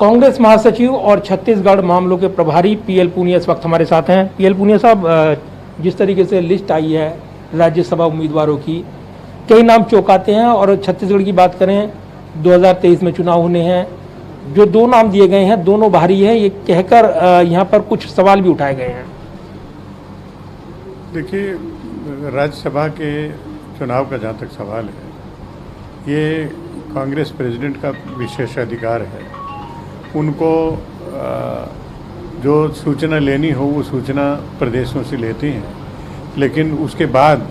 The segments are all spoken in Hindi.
कांग्रेस महासचिव और छत्तीसगढ़ मामलों के प्रभारी पीएल पूनिया इस वक्त हमारे साथ हैं। पीएल पूनिया साहब, जिस तरीके से लिस्ट आई है राज्यसभा उम्मीदवारों की, कई नाम चौंकाते हैं और छत्तीसगढ़ की बात करें 2023 में चुनाव होने हैं, जो दो नाम दिए गए हैं दोनों भारी हैं, ये कहकर यहाँ पर कुछ सवाल भी उठाए गए हैं। देखिए, राज्यसभा के चुनाव का जहाँ तक सवाल है, ये कांग्रेस प्रेसिडेंट का विशेष अधिकार है। उनको जो सूचना लेनी हो वो सूचना प्रदेशों से लेती हैं, लेकिन उसके बाद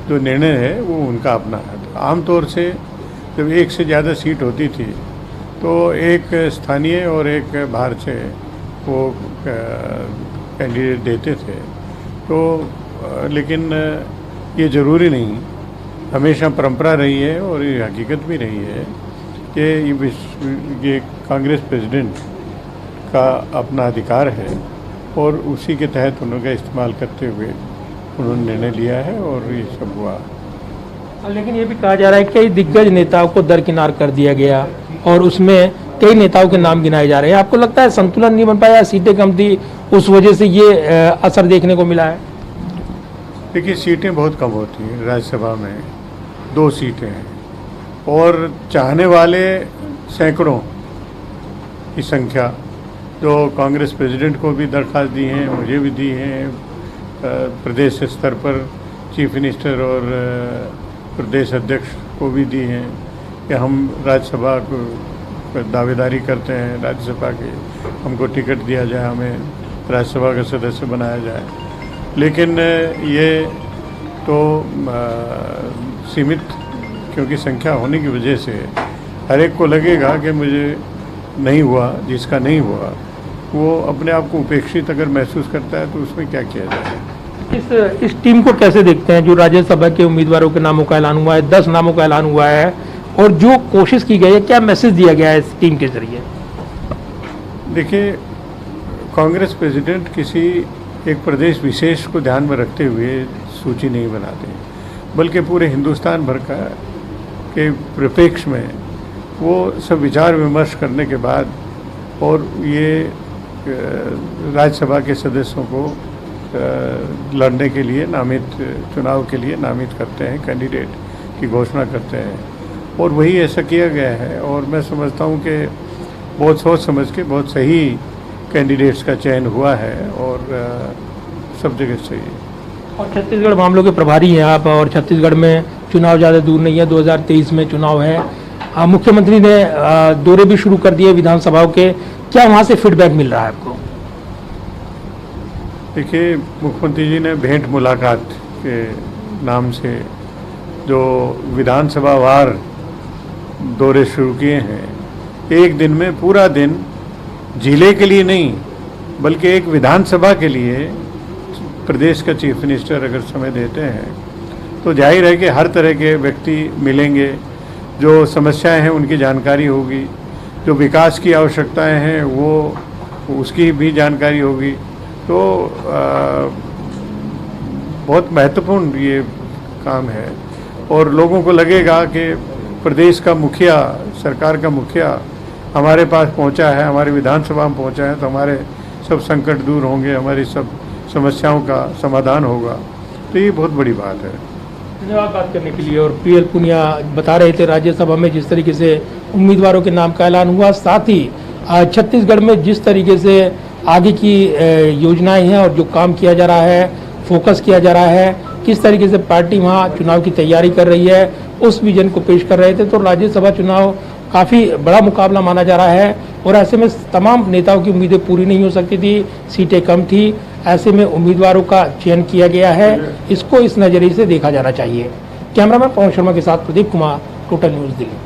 जो निर्णय है वो उनका अपना है। आमतौर से जब एक से ज़्यादा सीट होती थी तो एक स्थानीय और एक बाहर से वो कैंडिडेट देते थे, तो लेकिन ये ज़रूरी नहीं, हमेशा परंपरा रही है और ये हकीकत भी रही है कि ये कांग्रेस प्रेसिडेंट का अपना अधिकार है और उसी के तहत उनका इस्तेमाल करते हुए उन्होंने निर्णय लिया है और ये सब हुआ। लेकिन ये भी कहा जा रहा है कि कई दिग्गज नेताओं को दरकिनार कर दिया गया और उसमें कई नेताओं के नाम गिनाए जा रहे हैं। आपको लगता है संतुलन नहीं बन पाया, सीटें कम थी, उस वजह से ये असर देखने को मिला है? देखिए, सीटें बहुत कम होती हैं राज्यसभा में, 2 सीटें हैं और चाहने वाले सैकड़ों की संख्या, जो कांग्रेस प्रेसिडेंट को भी दरख्वास्त दी हैं, मुझे भी दी हैं, प्रदेश स्तर पर चीफ मिनिस्टर और प्रदेश अध्यक्ष को भी दी हैं कि हम राज्यसभा को दावेदारी करते हैं, राज्यसभा के हमको टिकट दिया जाए, हमें राज्यसभा का सदस्य बनाया जाए। लेकिन ये तो सीमित, क्योंकि संख्या होने की वजह से हर एक को लगेगा कि मुझे नहीं हुआ, जिसका नहीं हुआ वो अपने आप को उपेक्षित अगर महसूस करता है तो उसमें क्या किया जाए। इस टीम को कैसे देखते हैं जो राज्यसभा के उम्मीदवारों के नामों का ऐलान हुआ है, 10 नामों का ऐलान हुआ है, और जो कोशिश की गई है, क्या मैसेज दिया गया है इस टीम के जरिए? देखिए, कांग्रेस प्रेसिडेंट किसी एक प्रदेश विशेष को ध्यान में रखते हुए सूची नहीं बनाते, बल्कि पूरे हिंदुस्तान भर का के परिप्रेक्ष्य में वो सब विचार विमर्श करने के बाद और ये राज्यसभा के सदस्यों को लड़ने के लिए नामित, चुनाव के लिए नामित करते हैं, कैंडिडेट की घोषणा करते हैं, और वही ऐसा किया गया है। और मैं समझता हूँ कि बहुत सोच समझ के बहुत सही कैंडिडेट्स का चयन हुआ है और सब जगह सही है। और छत्तीसगढ़ मामलों के प्रभारी हैं आप, और छत्तीसगढ़ में चुनाव ज़्यादा दूर नहीं है, 2023 में चुनाव है। मुख्यमंत्री ने दौरे भी शुरू कर दिए विधानसभाओं के, क्या वहाँ से फीडबैक मिल रहा है आपको? देखिए, मुख्यमंत्री जी ने भेंट मुलाकात के नाम से जो विधानसभा वार दौरे शुरू किए हैं, एक दिन में पूरा दिन जिले के लिए नहीं बल्कि एक विधानसभा के लिए प्रदेश का चीफ मिनिस्टर अगर समय देते हैं तो जाहिर है कि हर तरह के व्यक्ति मिलेंगे, जो समस्याएं हैं उनकी जानकारी होगी, जो विकास की आवश्यकताएं हैं वो उसकी भी जानकारी होगी। तो बहुत महत्वपूर्ण ये काम है और लोगों को लगेगा कि प्रदेश का मुखिया, सरकार का मुखिया हमारे पास पहुंचा है, हमारी विधानसभा में पहुंचा है, तो हमारे सब संकट दूर होंगे, हमारी सब समस्याओं का समाधान होगा। तो ये बहुत बड़ी बात है। धन्यवाद बात करने के लिए। और पीएल पूनिया बता रहे थे राज्यसभा में जिस तरीके से उम्मीदवारों के नाम का ऐलान हुआ, साथ ही छत्तीसगढ़ में जिस तरीके से आगे की योजनाएं हैं और जो काम किया जा रहा है, फोकस किया जा रहा है, किस तरीके से पार्टी वहाँ चुनाव की तैयारी कर रही है, उस विजन को पेश कर रहे थे। तो राज्यसभा चुनाव काफ़ी बड़ा मुकाबला माना जा रहा है और ऐसे में तमाम नेताओं की उम्मीदें पूरी नहीं हो सकती थी, सीटें कम थी, ऐसे में उम्मीदवारों का चयन किया गया है। इसको इस नज़रिए से देखा जाना चाहिए। कैमरामैन पवन शर्मा के साथ प्रदीप कुमार, टोटल न्यूज़ दिल्ली।